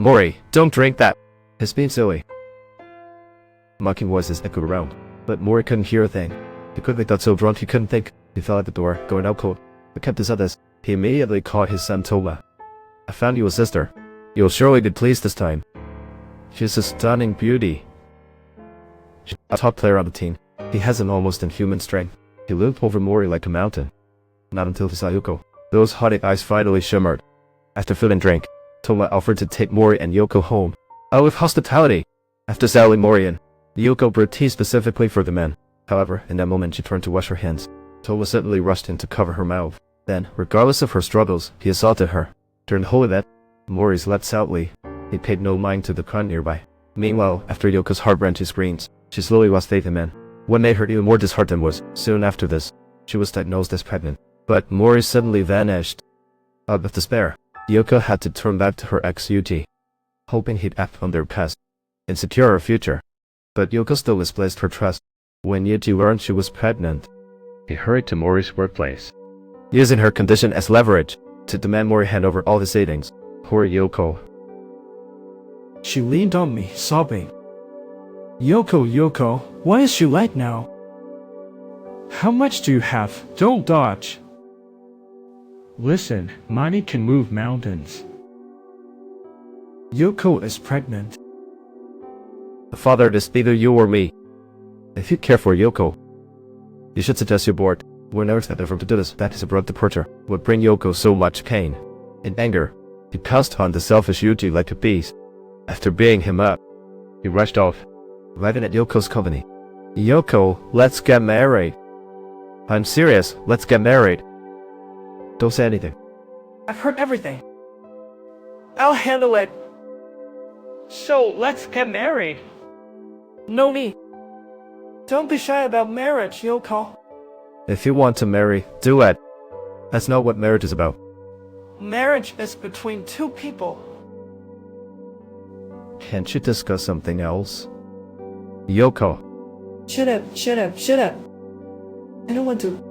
Mori, don't drink that. He's being silly. Mocking voices echoed around, but Mori couldn't hear a thing. He quickly got so drunk he couldn't think. He fell at the door, going out cold, but kept his others. He immediately caught his son Toma. I found you a sister. You'll surely be pleased this time. She's a stunning beauty. She's a top player on the team. He has an almost inhuman strength. He loomed over Mori like a mountain. Not until he saw Yoko. Those haunted eyes finally shimmered. After food and drink, Toma offered to take Mori and Yoko home. Out with hospitality. After settling Mori in, Yoko brewed tea specifically for the men. However, in that moment she turned to wash her hands. Toma suddenly rushed in to cover her mouth. Then, regardless of her struggles, he assaulted her. During the whole event, Mori slept soundly. He paid no mind to the crowd nearby. Meanwhile, after Yoko's heart-wrenching screams, she slowly lost faith in men. What made her even more disheartened was, soon after this, she was diagnosed as pregnant. But Mori suddenly vanished. Out of despair, Yoko had to turn back to her ex Yuji, hoping he'd act on their past and secure her future. But Yoko still misplaced her trust. When Yuji learned she was pregnant, he hurried to Mori's workplace, using her condition as leverage to demand Mori hand over all his savings. Poor Yoko. She leaned on me, sobbing. Yoko, why is she late now? How much do you have? Don't dodge. Listen, money can move mountains. Yoko is pregnant. The father is either you or me. If you care for Yoko, you should suggest your board. We're never expected from to do this. That his abrupt departure would bring Yoko so much pain. In anger, he pounced on the selfish Yuji like a beast. After beating him up, he rushed off, arriving at Yoko's company. Yoko, let's get married. I'm serious, let's get married. Don't say anything. I've heard everything. I'll handle it. So, let's get married. No need. Don't be shy about marriage, Yoko. If you want to marry, do it. That's not what marriage is about. Marriage is between two people. Can't you discuss something else? Yoko. Shut up. I don't want to.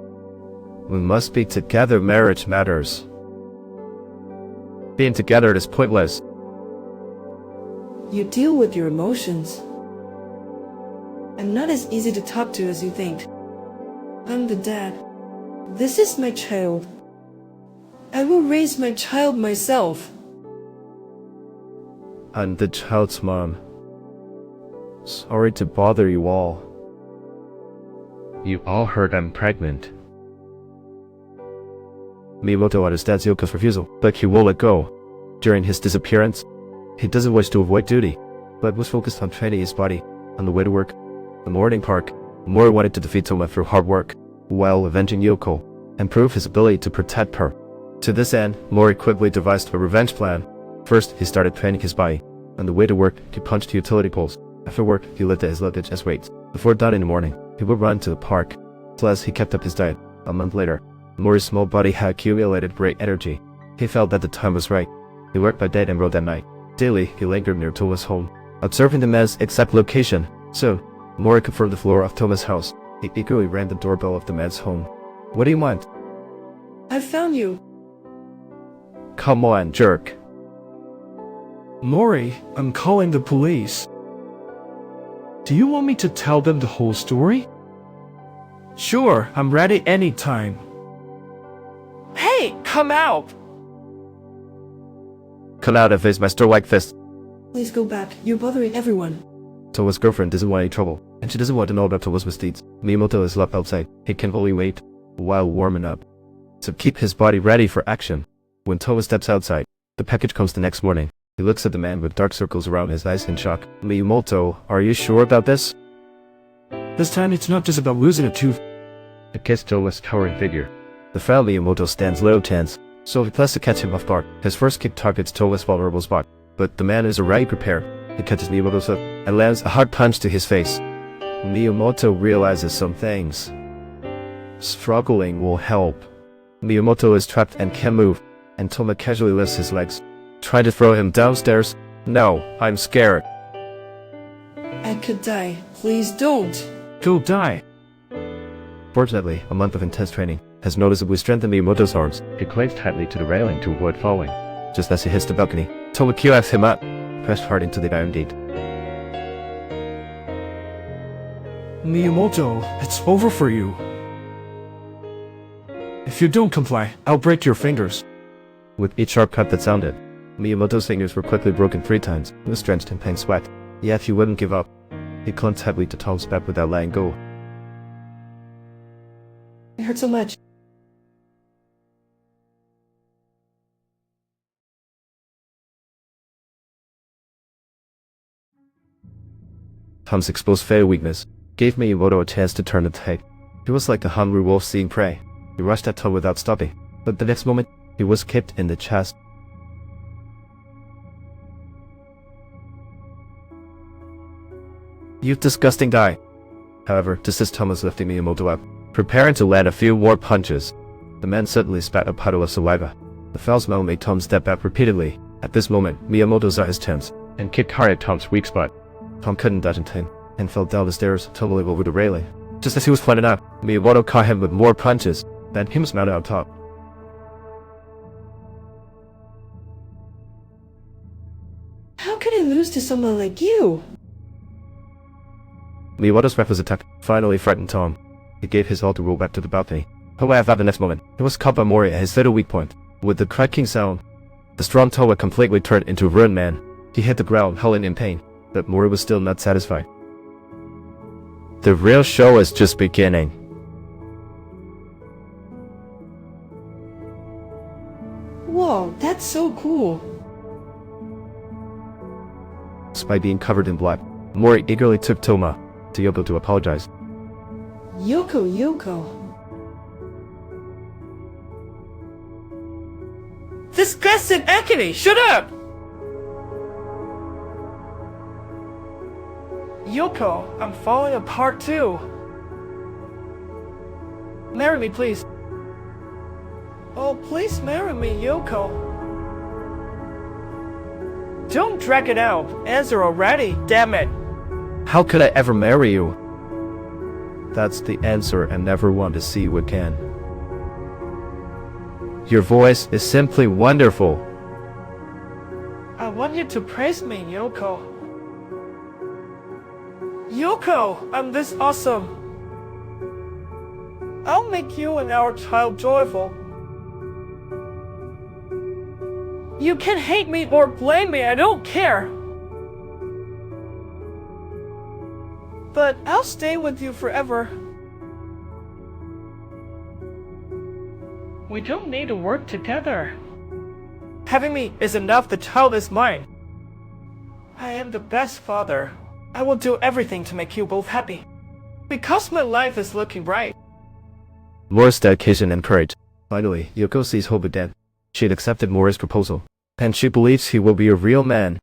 We must be together. Marriage matters. Being together is pointless. You deal with your emotions. I'm not as easy to talk to as you think. I'm the dad. This is my child. I will raise my child myself. I'm the child's mom. Sorry to bother you all. You all heard I'm pregnant. Miyamoto understands Yoko's refusal, but he won't let go. During his disappearance, he doesn't wish to avoid duty, but was focused on training his body. On the way to work, the morning park, Mori wanted to defeat Toma through hard work, while avenging Yoko, and prove his ability to protect her. To this end, Mori quickly devised a revenge plan. First, he started training his body. On the way to work, he punched utility poles. After work, he lifted his luggage as weights. Before dawn in the morning, he would run to the park. Plus, he kept up his diet. A month later, Mori's small body had accumulated great energy. He felt that the time was right. He worked by day and rode at night. Daily, he lingered near Toma's home, observing the man's exact location. Soon, Mori confirmed the floor of Toma's house. He eagerly rang the doorbell of the man's home. What do you want? I found you. Come on, jerk. Mori, I'm calling the police. Do you want me to tell them the whole story? Sure, I'm ready anytime. Hey, come out! Come out and face my store-like fist. Please go back. You're bothering everyone. Toma's girlfriend doesn't want any trouble, and she doesn't want to know about Toma's misdeeds. Miyamoto is locked outside. He can only wait while warming up to keep his body ready for action. When Toma steps outside, the package comes the next morning. He looks at the man with dark circles around his eyes in shock. Miyamoto, are you sure about this? This time it's not just about losing a tooth. It gets Toma's towering figure. The foul Miyamoto stands little chance, so he plans to catch him off guard. His first kick targets Toma's vulnerable spot, but the man is already prepared. He catches Miyamoto's foot and lands a hard punch to his face. Miyamoto realizes some things. Struggling will help. Miyamoto is trapped and can't move, and Toma casually lifts his legs, trying to throw him downstairs. No, I'm scared. I could die. Please don't. Go die. Fortunately, a month of intense training has noticeably strengthened Miyamoto's arms. He clings tightly to the railing to avoid falling. Just as he hits the balcony, Toma kills him up. pressed hard into the iron gate. Miyamoto, it's over for you. If you don't comply, I'll break your fingers. With each sharp cut that sounded, Miyamoto's fingers were quickly broken 3 times. He was drenched in pain sweat. Yet he wouldn't give up. He clung tightly to Tom's back without letting go. It hurt so much. Tom's exposed fatal weakness gave Miyamoto a chance to turn the tide. He was like a hungry wolf seeing prey. He rushed at Tom without stopping, but the next moment, he was kicked in the chest. You disgusting guy! However, just as Tom was lifting Miyamoto up, preparing to land a few more punches, the man suddenly spat a puddle of saliva. The foul smell made Tom step back repeatedly. At this moment, Miyamoto's eyes tensed and kicked hard at Tom's weak spot. Tom couldn't dodge in time and fell down the stairs, tumbling over the railing. Just as he was flying out, Miyamoto caught him with more punches. Then he was mounted on top. How could I lose to someone like you? Miyamoto's reckless attack finally frightened Tom. He gave his all to roll back to the balcony. However, at the next moment, he was caught by Mori at his little weak point. With the cracking sound, the strong tower completely turned into a ruined man. He hit the ground, howling in pain, but Mori was still not satisfied. The real show is just beginning. Whoa, that's so cool. Despite being covered in blood, Mori eagerly took Toma to Yoko to apologize. Yoko. Disgusting agony! Shut up! Yoko, I'm falling apart too. Marry me, please. Oh, please marry me, Yoko. Don't drag it out. Answer already, damn it. How could I ever marry you? That's the answer and never want to see you again. Your voice is simply wonderful. I want you to praise me, Yoko. Yoko, I'm this awesome. I'll make you and our child joyful. You can hate me or blame me, I don't care. But I'll stay with you forever. We don't need to work together. Having me is enough, the child is mine. I am the best father. I will do everything to make you both happy. Because my life is looking bright. Moris' dedication and courage. Finally, Yoko sees hope again. She had accepted Mori's proposal, and she believes he will be a real man.